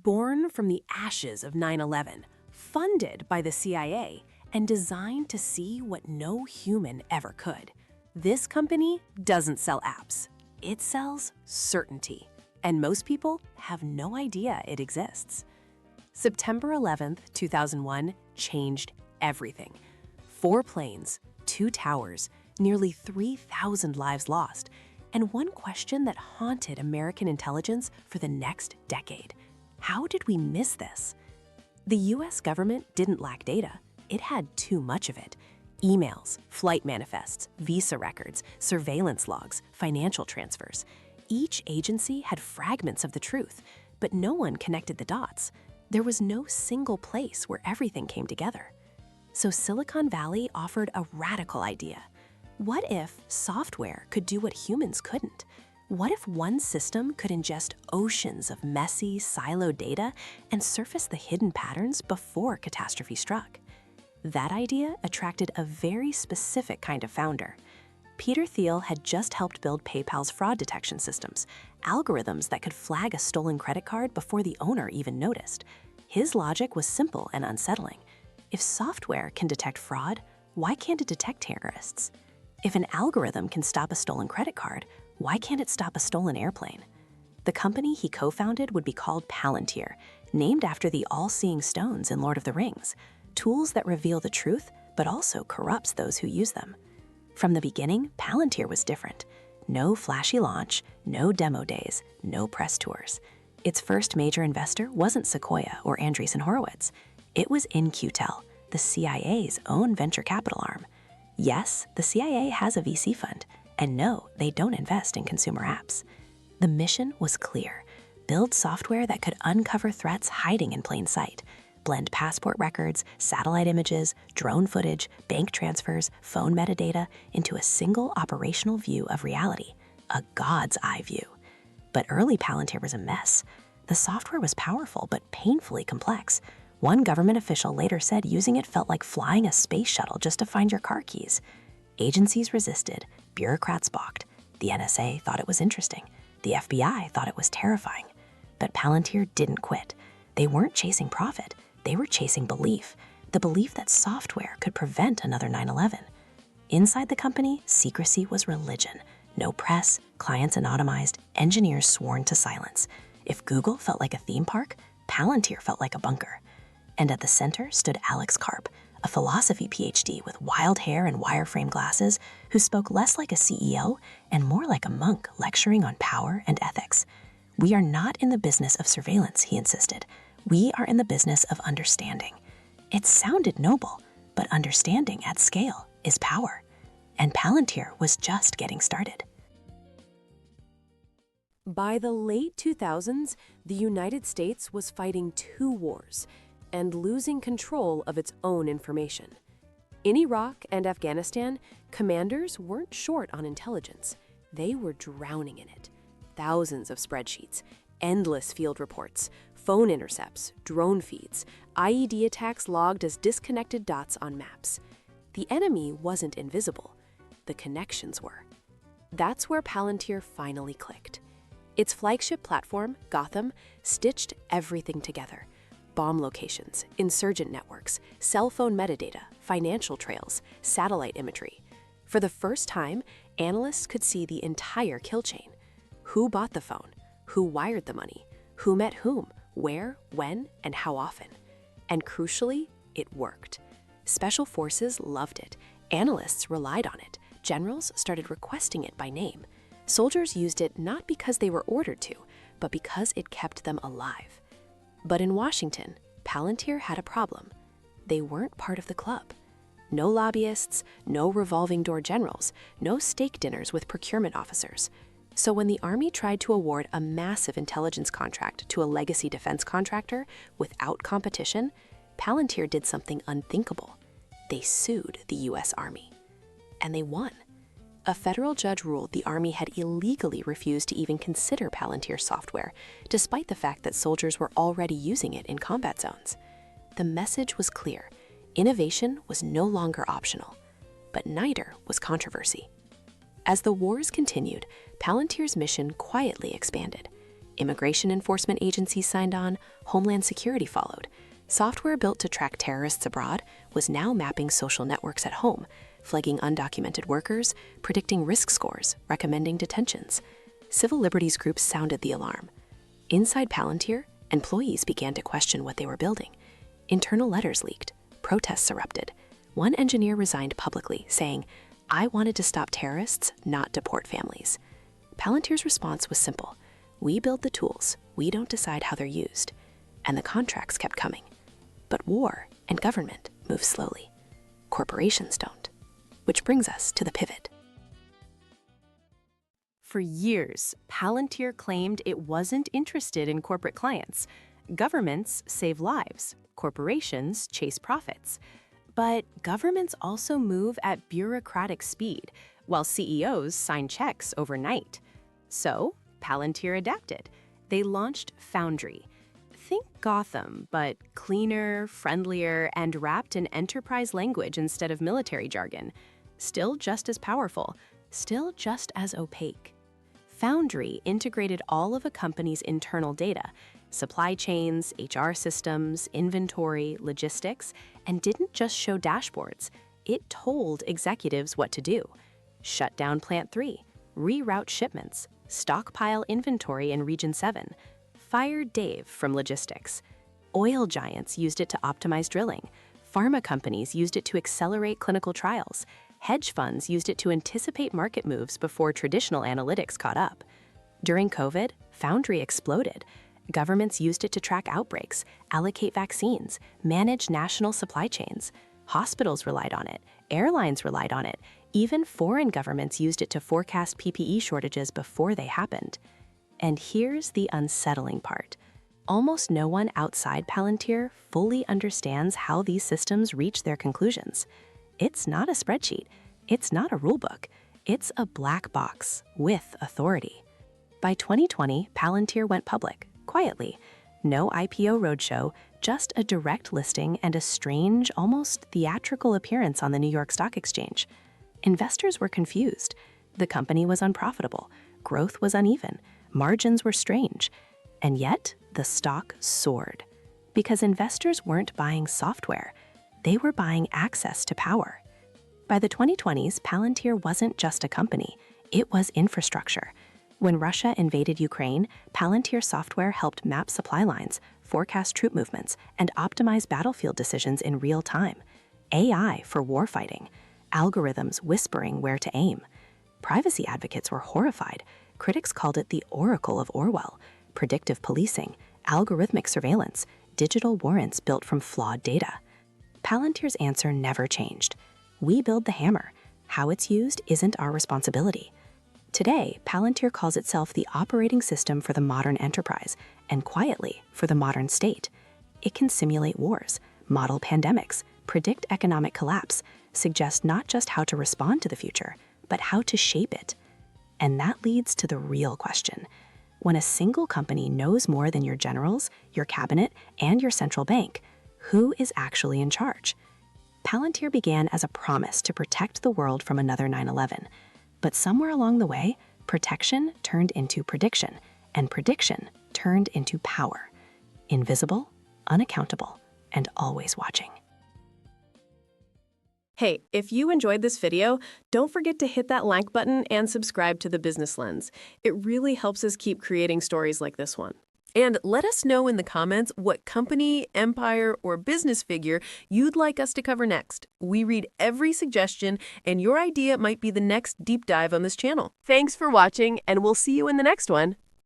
Born from the ashes of 9/11, funded by the CIA, and designed to see what no human ever could. This company doesn't sell apps. It sells certainty, and most people have no idea it exists. September 11th, 2001 changed everything. 4 planes, 2 towers, nearly 3,000 lives lost, and one question that haunted American intelligence for the next decade. How did we miss this? The US government didn't lack data. It had too much of it. Emails, flight manifests, visa records, surveillance logs, financial transfers. Each agency had fragments of the truth, but no one connected the dots. There was no single place where everything came together. So Silicon Valley offered a radical idea. What if software could do what humans couldn't? What if one system could ingest oceans of messy, siloed data and surface the hidden patterns before catastrophe struck? That idea attracted a very specific kind of founder. Peter Thiel had just helped build PayPal's fraud detection systems, algorithms that could flag a stolen credit card before the owner even noticed. His logic was simple and unsettling. If software can detect fraud, why can't it detect terrorists? If an algorithm can stop a stolen credit card, why can't it stop a stolen airplane? The company he co-founded would be called Palantir, named after the all-seeing stones in Lord of the Rings, tools that reveal the truth but also corrupts those who use them. From the beginning, Palantir was different. No flashy launch, no demo days, no press tours. Its first major investor wasn't Sequoia or Andreessen Horowitz. It was In-Q-Tel, the CIA's own venture capital arm. Yes, the CIA has a VC fund, and no, they don't invest in consumer apps. The mission was clear: build software that could uncover threats hiding in plain sight, blend passport records, satellite images, drone footage, bank transfers, phone metadata into a single operational view of reality, a God's eye view. But early Palantir was a mess. The software was powerful but painfully complex. One government official later said using it felt like flying a space shuttle just to find your car keys. Agencies resisted, bureaucrats balked. The NSA thought it was interesting. The FBI thought it was terrifying. But Palantir didn't quit. They weren't chasing profit. They were chasing belief, the belief that software could prevent another 9/11. Inside the company, secrecy was religion. No press, clients anonymized, engineers sworn to silence. If Google felt like a theme park, Palantir felt like a bunker. And at the center stood Alex Karp, a philosophy PhD with wild hair and wireframe glasses, who spoke less like a CEO and more like a monk lecturing on power and ethics. We are not in the business of surveillance, he insisted. We are in the business of understanding. It sounded noble, but understanding at scale is power. And Palantir was just getting started. By the late 2000s, the United States was fighting 2 wars and losing control of its own information. In Iraq and Afghanistan, commanders weren't short on intelligence. They were drowning in it. Thousands of spreadsheets, endless field reports, phone intercepts, drone feeds, IED attacks logged as disconnected dots on maps. The enemy wasn't invisible. The connections were. That's where Palantir finally clicked. Its flagship platform, Gotham, stitched everything together. Bomb locations, insurgent networks, cell phone metadata, financial trails, satellite imagery. For the first time, analysts could see the entire kill chain. Who bought the phone? Who wired the money? Who met whom? Where, when, and how often? And crucially, it worked. Special forces loved it. Analysts relied on it. Generals started requesting it by name. Soldiers used it not because they were ordered to, but because it kept them alive. But in Washington, Palantir had a problem. They weren't part of the club. No lobbyists, no revolving door generals, no steak dinners with procurement officers. So when the Army tried to award a massive intelligence contract to a legacy defense contractor without competition, Palantir did something unthinkable. They sued the US Army. And they won. A federal judge ruled the Army had illegally refused to even consider Palantir software, despite the fact that soldiers were already using it in combat zones. The message was clear. Innovation was no longer optional, but neither was controversy. As the wars continued, Palantir's mission quietly expanded. Immigration enforcement agencies signed on, Homeland Security followed. Software built to track terrorists abroad was now mapping social networks at home, flagging undocumented workers, predicting risk scores, recommending detentions. Civil liberties groups sounded the alarm. Inside Palantir, employees began to question what they were building. Internal letters leaked. Protests erupted. One engineer resigned publicly, saying, "I wanted to stop terrorists, not deport families." Palantir's response was simple. We build the tools, we don't decide how they're used. And the contracts kept coming. But war and government move slowly. Corporations don't. Which brings us to the pivot. For years, Palantir claimed it wasn't interested in corporate clients. Governments save lives. Corporations chase profits. But governments also move at bureaucratic speed, while CEOs sign checks overnight. So, Palantir adapted. They launched Foundry. Think Gotham, but cleaner, friendlier, and wrapped in enterprise language instead of military jargon. Still just as powerful, still just as opaque. Foundry integrated all of a company's internal data, supply chains, HR systems, inventory, logistics, and didn't just show dashboards. It told executives what to do. Shut down Plant 3, reroute shipments, stockpile inventory in Region 7, fire Dave from logistics. Oil giants used it to optimize drilling. Pharma companies used it to accelerate clinical trials. Hedge funds used it to anticipate market moves before traditional analytics caught up. During COVID, Foundry exploded. Governments used it to track outbreaks, allocate vaccines, manage national supply chains. Hospitals relied on it. Airlines relied on it. Even foreign governments used it to forecast PPE shortages before they happened. And here's the unsettling part. Almost no one outside Palantir fully understands how these systems reach their conclusions. It's not a spreadsheet. It's not a rulebook. It's a black box with authority. By 2020, Palantir went public, quietly. No IPO roadshow, just a direct listing and a strange, almost theatrical appearance on the New York Stock Exchange. Investors were confused. The company was unprofitable. Growth was uneven. Margins were strange. And yet, the stock soared. Because investors weren't buying software. They were buying access to power. By the 2020s, Palantir wasn't just a company. It was infrastructure. When Russia invaded Ukraine, Palantir software helped map supply lines, forecast troop movements, and optimize battlefield decisions in real time. AI for warfighting. Algorithms whispering where to aim. Privacy advocates were horrified. Critics called it the Oracle of Orwell. Predictive policing, algorithmic surveillance, digital warrants built from flawed data. Palantir's answer never changed. We build the hammer. How it's used isn't our responsibility. Today, Palantir calls itself the operating system for the modern enterprise, and quietly, for the modern state. It can simulate wars, model pandemics, predict economic collapse, suggest not just how to respond to the future, but how to shape it. And that leads to the real question. When a single company knows more than your generals, your cabinet, and your central bank, who is actually in charge? Palantir began as a promise to protect the world from another 9/11. But somewhere along the way, protection turned into prediction, and prediction turned into power. Invisible, unaccountable, and always watching. Hey, if you enjoyed this video, don't forget to hit that like button and subscribe to The Business Lens. It really helps us keep creating stories like this one. And let us know in the comments what company, empire, or business figure you'd like us to cover next. We read every suggestion, and your idea might be the next deep dive on this channel. Thanks for watching, and we'll see you in the next one.